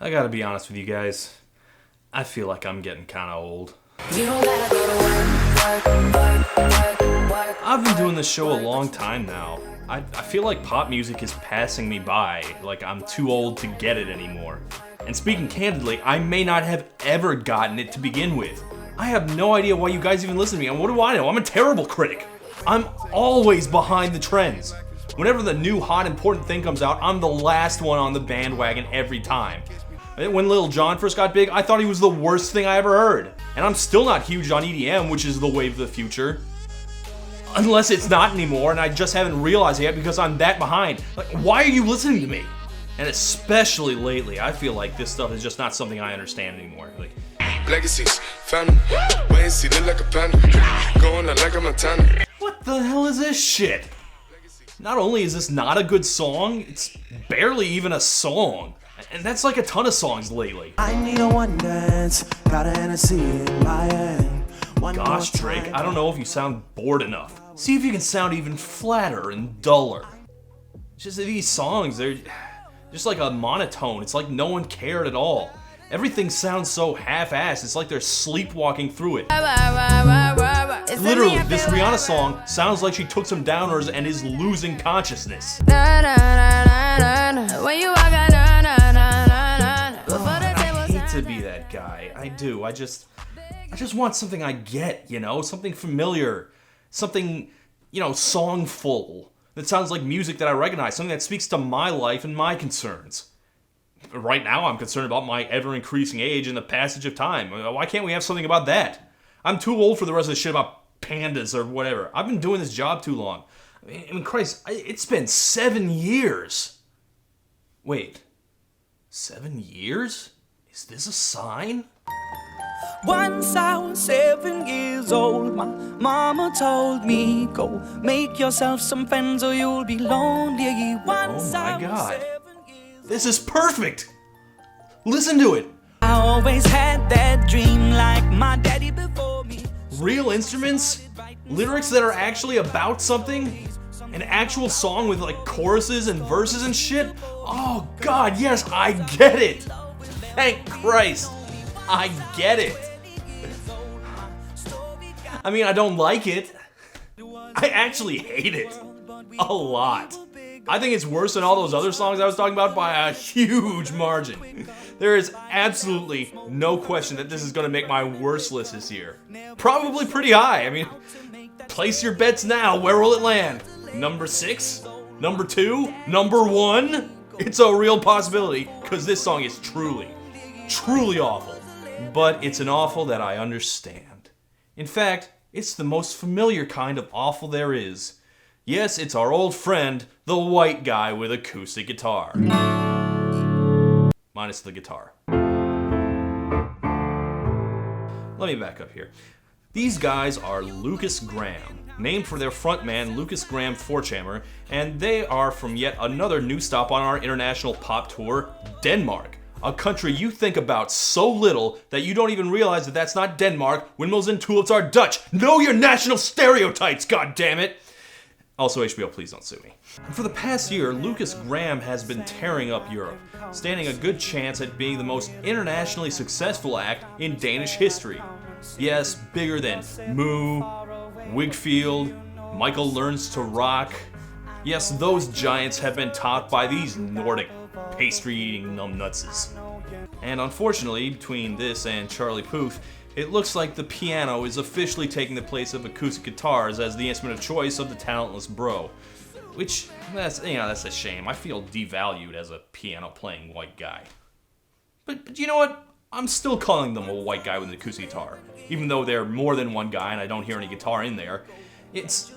I gotta be honest with you guys. I feel like I'm getting kinda old. I've been doing this show a long time now. I feel like pop music is passing me by, like I'm too old to get it anymore. And speaking candidly, I may not have ever gotten it to begin with. I have no idea why you guys even listen to me, and what do I know? I'm a terrible critic. I'm always behind the trends. Whenever the new hot important thing comes out, I'm the last one on the bandwagon every time. When Lil Jon first got big, I thought he was the worst thing I ever heard. And I'm still not huge on EDM, which is the wave of the future. Unless it's not anymore, and I just haven't realized it yet because I'm that behind. Like, why are you listening to me? And especially lately, I feel like this stuff is just not something I understand anymore. Like, Legacies, family, wait and see, look like a panda, going out like a Montana. What the hell is this shit? Not only is this not a good song, it's barely even a song. And that's like a ton of songs lately. I need a one dance, got a Hennessy in my hand. Gosh, Drake, I don't know if you sound bored enough. See if you can sound even flatter and duller. It's just that these songs, they're just like a monotone. It's like no one cared at all. Everything sounds so half-assed. It's like they're sleepwalking through it. Literally, this Rihanna song sounds like she took some downers and is losing consciousness. I hate to be that guy. I do. I just want something I get, you know? Something familiar. Something, songful. That sounds like music that I recognize. Something that speaks to my life and my concerns. Right now, I'm concerned about my ever-increasing age and the passage of time. Why can't we have something about that? I'm too old for the rest of the shit about pandas or whatever. I've been doing this job too long. I mean, Christ, it's been 7 years. Wait, 7 years? Is this a sign? Once I was 7 years old, my mama told me, go make yourself some friends or you'll be lonely. Once Oh my I was God. 7 years This is perfect! Listen to it! I always had that dream like my daddy before me. Real instruments? Lyrics that are actually about something? An actual song with like choruses and verses and shit? Oh God, yes, I get it! Thank Christ! I get it! I mean, I don't like it. I actually hate it. A lot. I think it's worse than all those other songs I was talking about by a huge margin. There is absolutely no question that this is going to make my worst list this year. Probably pretty high. I mean, place your bets now. Where will it land? Number 6? Number 2? Number 1? It's a real possibility, because this song is truly awful. But it's an awful that I understand. In fact, it's the most familiar kind of awful there is. Yes, it's our old friend, the white guy with acoustic guitar. Minus the guitar. Let me back up here. These guys are Lukas Graham, named for their frontman Lukas Graham Forchhammer, and they are from yet another new stop on our international pop tour, Denmark. A country you think about so little that you don't even realize that that's not Denmark. Windmills and tulips are Dutch. Know your national stereotypes, goddammit! Also, HBO, please don't sue me. For the past year, Lukas Graham has been tearing up Europe, standing a good chance at being the most internationally successful act in Danish history. Yes, bigger than Moo, Wigfield, Michael Learns to Rock. Yes, those giants have been topped by these Nordic pastry-eating numbnutses. And unfortunately, between this and Charlie Puth, it looks like the piano is officially taking the place of acoustic guitars as the instrument of choice of the talentless bro. Which, that's a shame. I feel devalued as a piano-playing white guy. But you know what? I'm still calling them a white guy with an acoustic guitar. Even though they're more than one guy and I don't hear any guitar in there. It's...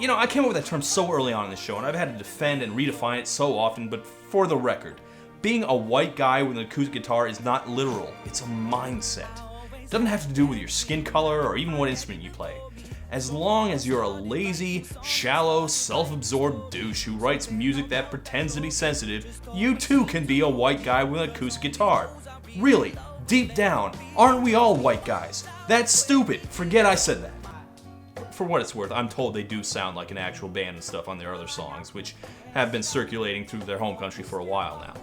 I came up with that term so early on in the show, and I've had to defend and redefine it so often, but for the record, being a white guy with an acoustic guitar is not literal, it's a mindset. It doesn't have to do with your skin color or even what instrument you play. As long as you're a lazy, shallow, self-absorbed douche who writes music that pretends to be sensitive, you too can be a white guy with an acoustic guitar. Really, deep down, aren't we all white guys? That's stupid, forget I said that. For what it's worth, I'm told they do sound like an actual band and stuff on their other songs, which have been circulating through their home country for a while now.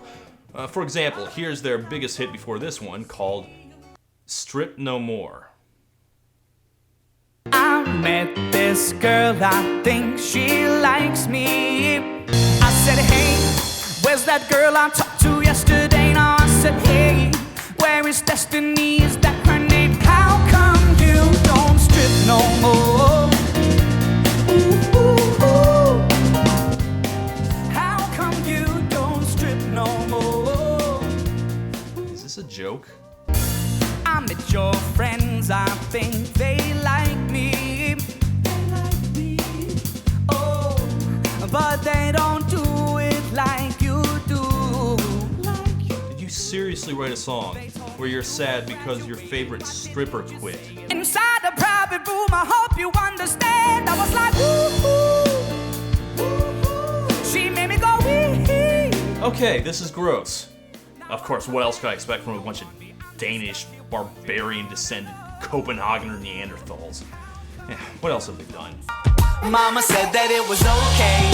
For example, here's their biggest hit before this one, called Strip No More. I met this girl, I think she likes me. I said, hey, where's that girl I talked to yesterday? Now I said, hey, where is Destiny? Is that her name? How come you don't strip no more? Ooh, ooh, ooh. How come you don't strip no more? Is this a joke? I met your friends, I think they like me. Oh, but they don't do it like you do. Did you seriously write a song where you're sad because your favorite stripper quit? Inside a private room, I hope you understand. I was like, woo-hoo, she made me go wee. Okay, this is gross. Of course, what else could I expect from a bunch of Danish, barbarian-descended Copenhagener Neanderthals? Yeah, what else have they done? Mama said that it was okay.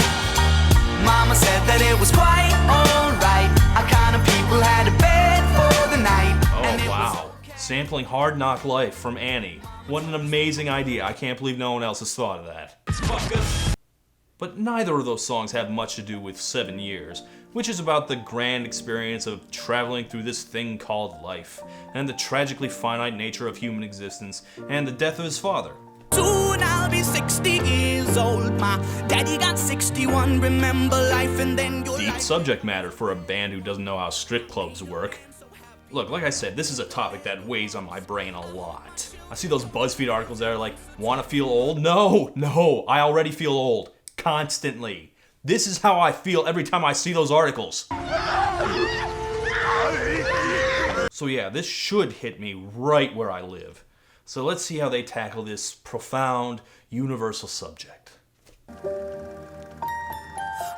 Mama said that it was quite alright. Our kind of people had a bed for the night. Oh, wow. Sampling Hard Knock Life from Annie. What an amazing idea. I can't believe no one else has thought of that. But neither of those songs have much to do with 7 Years, which is about the grand experience of traveling through this thing called life, and the tragically finite nature of human existence, and the death of his father. Soon I'll be 60 years old. My daddy got 61. Remember life and then your Deep life. subject matter for a band who doesn't know how strip clubs work. Look, like I said, this is a topic that weighs on my brain a lot. I see those BuzzFeed articles that are like, wanna feel old? No, I already feel old. Constantly. This is how I feel every time I see those articles. So yeah, this should hit me right where I live. So let's see how they tackle this profound, universal subject.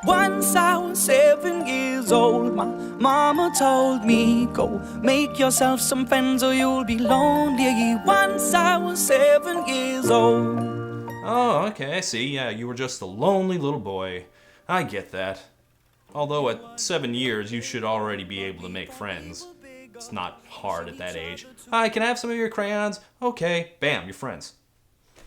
Once I was 7 years old, my mama told me, go make yourself some friends or you'll be lonely. Once I was 7 years old. Oh, okay, I see. Yeah, you were just a lonely little boy. I get that. Although at 7 years, you should already be able to make friends. It's not hard at that age. Hi, can I have some of your crayons? Okay, bam, you're friends.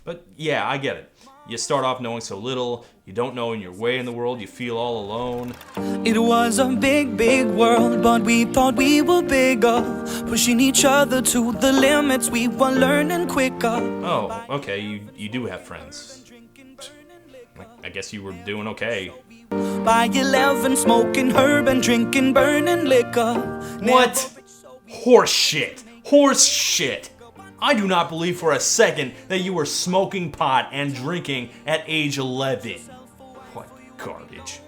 But yeah, I get it. You start off knowing so little, you don't know your way in the world, you feel all alone. It was a big, big world, but we thought we were bigger. Pushing each other to the limits, we were learning quicker. Oh, okay, you do have friends. I guess you were doing okay. By 11, smoking herb and drinking burning liquor. What? Horse shit. Horse shit. I do not believe for a second that you were smoking pot and drinking at age 11. What garbage.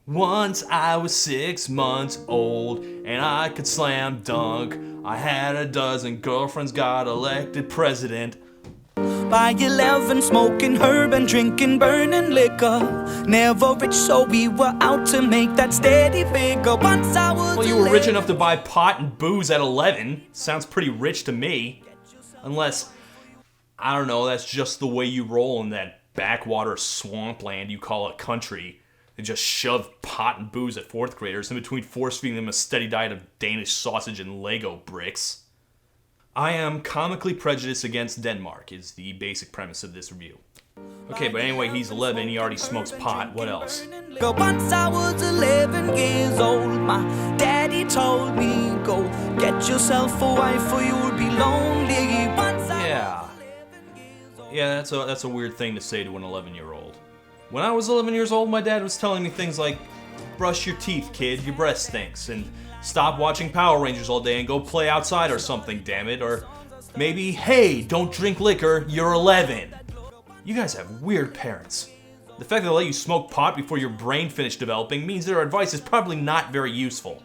Once I was 6 months old and I could slam dunk. I had a dozen girlfriends, got elected president. By 11, smoking herb and drinking burning liquor. Never rich, so we were out to make that steady figure. Once I was Well, you were rich enough to buy pot and booze at 11. Sounds pretty rich to me. Unless, I don't know, that's just the way you roll in that backwater swampland you call a country. They just shove pot and booze at 4th graders in between force-feeding them a steady diet of Danish sausage and Lego bricks. I am comically prejudiced against Denmark, is the basic premise of this review. Okay, but anyway, he's 11, he already smokes pot, what else? Once I was 11 years old, my daddy told me, go get yourself a wife or you'll be lonely. Yeah, that's a weird thing to say to an 11-year-old. When I was 11 years old, my dad was telling me things like, brush your teeth, kid, your breath stinks, and stop watching Power Rangers all day and go play outside or something, damn it, or maybe, hey, don't drink liquor, you're 11. You guys have weird parents. The fact that they let you smoke pot before your brain finished developing means their advice is probably not very useful.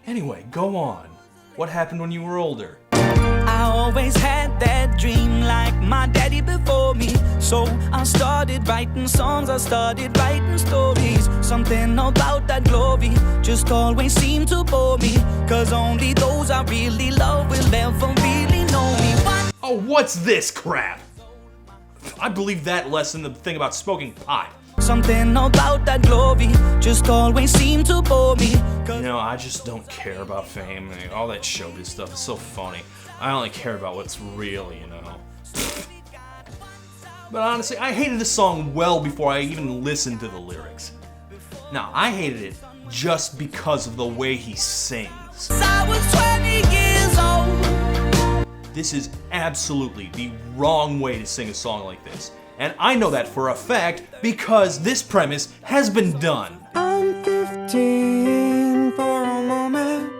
Anyway, go on. What happened when you were older? I always had that dream like my daddy before me. So I started writing songs, I started writing stories. Something about that glory just always seemed to bore me. Cause only those I really love will ever really know me. Oh, what's this crap? I believe that less than the thing about smoking pot. Something about that glory just always seemed to bore me. You know, I just don't care about fame. I mean, all that showbiz stuff is so phony. I only care about what's real, you know. But honestly, I hated this song well before I even listened to the lyrics. Now, I hated it just because of the way he sings. I was 20 years old. This is absolutely the wrong way to sing a song like this. And I know that for a fact because this premise has been done. I'm 15 for a moment,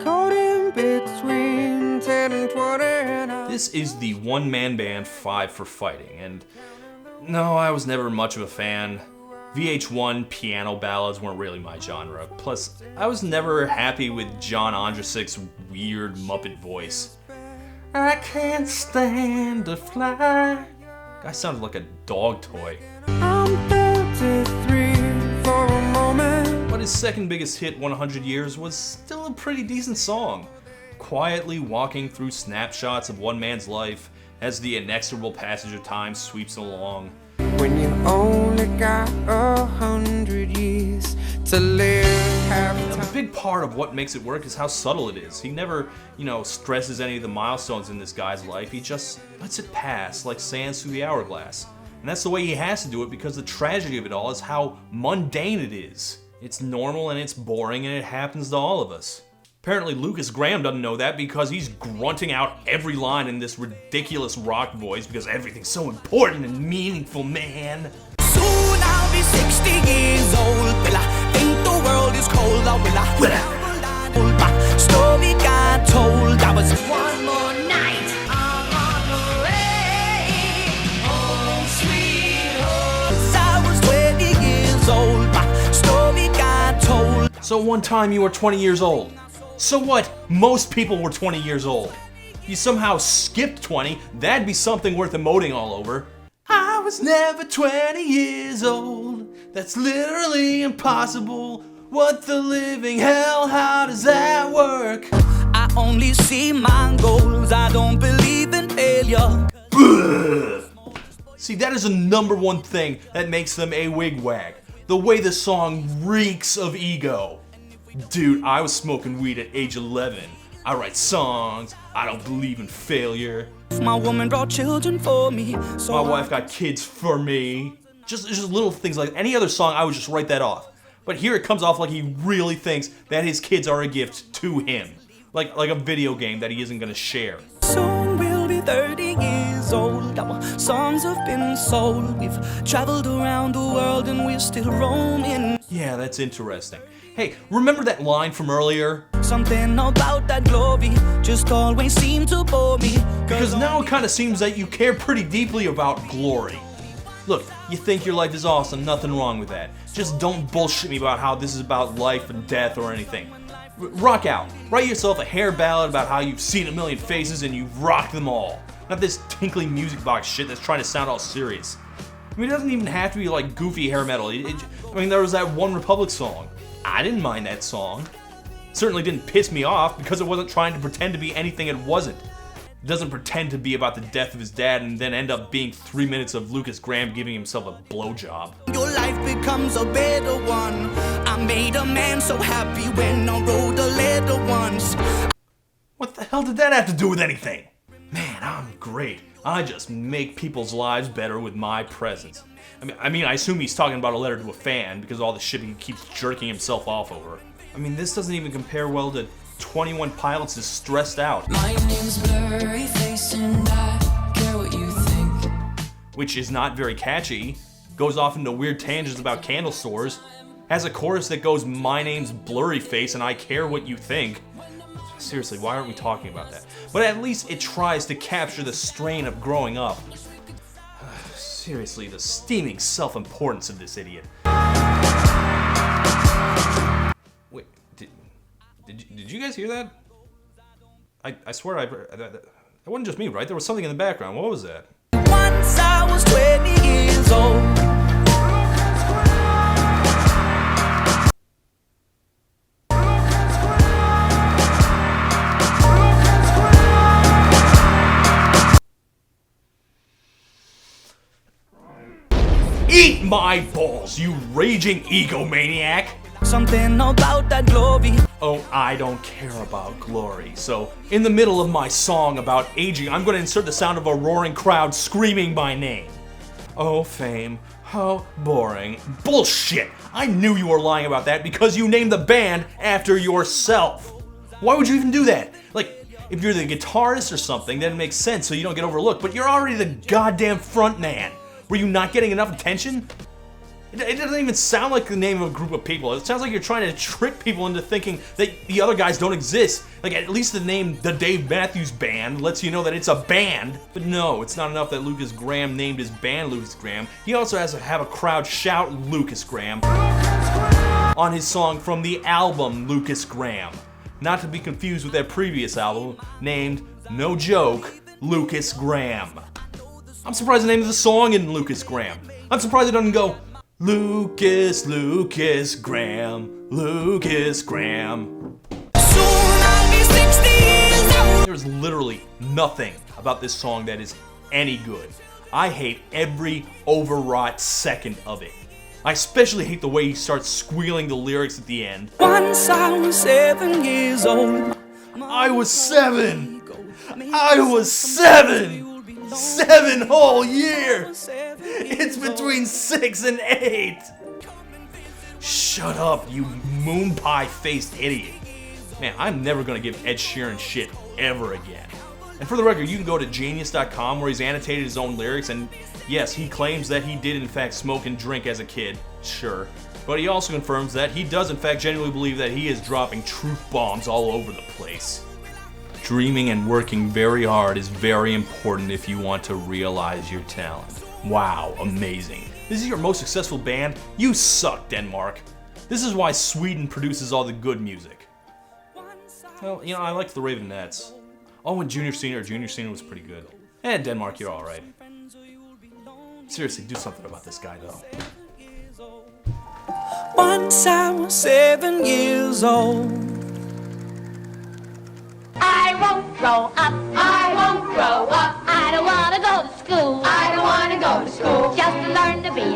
caught in between 10 and 20. This is the one-man band Five for Fighting, and no, I was never much of a fan. VH1 piano ballads weren't really my genre. Plus, I was never happy with John Ondrasik's weird Muppet voice. I can't stand to fly. Guy sounded like a dog toy. I'm 33 for a moment. But his second biggest hit, 100 Years, was still a pretty decent song. Quietly walking through snapshots of one man's life as the inexorable passage of time sweeps along. When you only got 100 years to live, A big part of what makes it work is how subtle it is. He never, stresses any of the milestones in this guy's life. He just lets it pass like sands through the hourglass. And that's the way he has to do it because the tragedy of it all is how mundane it is. It's normal and it's boring and it happens to all of us. Apparently Lukas Graham doesn't know that because he's grunting out every line in this ridiculous rock voice because everything's so important and meaningful, man. Soon I'll be 60 years old. Will I think the world is cold? Or will I hold back? Story got told. I was one more night. I'm on the way. Home sweet home. I was 20 years old. My story got told. So one time you were 20 years old. So what? Most people were 20 years old. You somehow skipped 20, that'd be something worth emoting all over. I was never 20 years old. That's literally impossible. What the living hell, how does that work? I only see my goals. I don't believe in failure. See, that is the number one thing that makes them a wigwag. The way the song reeks of ego. Dude, I was smoking weed at age 11. I write songs. I don't believe in failure. My woman brought children for me. So My wife got kids for me. Just little things like any other song, I would just write that off. But here it comes off like he really thinks that his kids are a gift to him. Like a video game that he isn't gonna share. soon we'll be 30 years old. Our songs have been sold. We've traveled around the world and we're still roaming. Yeah, that's interesting. Hey, remember that line from earlier? Something about that glory just always seemed to bore me. Because now it kind of seems that you care pretty deeply about glory. Look, you think your life is awesome, nothing wrong with that. Just don't bullshit me about how this is about life and death or anything. Rock out. Write yourself a hair ballad about how you've seen a million faces and you've rocked them all. Not this tinkly music box shit that's trying to sound all serious. I mean, it doesn't even have to be like goofy hair metal. There was that One Republic song. I didn't mind that song. It certainly didn't piss me off because it wasn't trying to pretend to be anything it wasn't. It doesn't pretend to be about the death of his dad and then end up being 3 minutes of Lukas Graham giving himself a blowjob. Your life becomes a better one. I made a man so happy when I wrote a letter once. What the hell did that have to do with anything? Man, I'm great. I just make people's lives better with my presence. I mean, I assume he's talking about a letter to a fan because of all the shit he keeps jerking himself off over. I mean, this doesn't even compare well to 21 Pilots is Stressed Out. My name's Blurry Face and I care what you think. Which is not very catchy, goes off into weird tangents about candle stores, has a chorus that goes, my name's Blurry Face and I care what you think. Seriously, why aren't we talking about that? But at least it tries to capture the strain of growing up. Seriously, the steaming self-importance of this idiot. Wait, did you guys hear that? I swear that wasn't just me, right? There was something in the background. What was that? Once I was 20 years old. Eat my balls, you raging egomaniac! Something about that glory. Oh, I don't care about glory. So, in the middle of my song about aging, I'm gonna insert the sound of a roaring crowd screaming my name. Oh, fame. How boring. Bullshit! I knew you were lying about that because you named the band after yourself. Why would you even do that? Like, if you're the guitarist or something, then it makes sense so you don't get overlooked, but you're already the goddamn front man. Were you not getting enough attention? It doesn't even sound like the name of a group of people. It sounds like you're trying to trick people into thinking that the other guys don't exist. Like, at least the name The Dave Matthews Band lets you know that it's a band. But no, it's not enough that Lucas Graham named his band Lucas Graham. He also has to have a crowd shout Lucas Graham on his song from the album Lucas Graham. Not to be confused with their previous album named, no joke, Lucas Graham. I'm surprised the name of the song isn't Lucas Graham. I'm surprised it doesn't go, Lucas Graham, Lucas Graham. Soon I'll be 60 years old. There's literally nothing about this song that is any good. I hate every overwrought second of it. I especially hate the way he starts squealing the lyrics at the end. Once I was 7 years old. I was 7! I was 7! 7 whole years! It's between 6 and 8! Shut up, you moon pie-faced idiot. Man, I'm never gonna give Ed Sheeran shit ever again. And for the record, you can go to Genius.com where he's annotated his own lyrics, and yes, he claims that he did in fact smoke and drink as a kid, sure. But he also confirms that he does in fact genuinely believe that he is dropping truth bombs all over the place. Dreaming and working very hard is very important if you want to realize your talent. Wow, amazing. This is your most successful band? You suck, Denmark. This is why Sweden produces all the good music. Well, you know, I liked the Ravenettes. Oh, and Junior Senior was pretty good. And Denmark, you're alright. Seriously, do something about this guy, though. Once I was 7 years old. I won't grow up. I won't grow up. I don't want to go to school. I don't want to go to school. Just to learn to be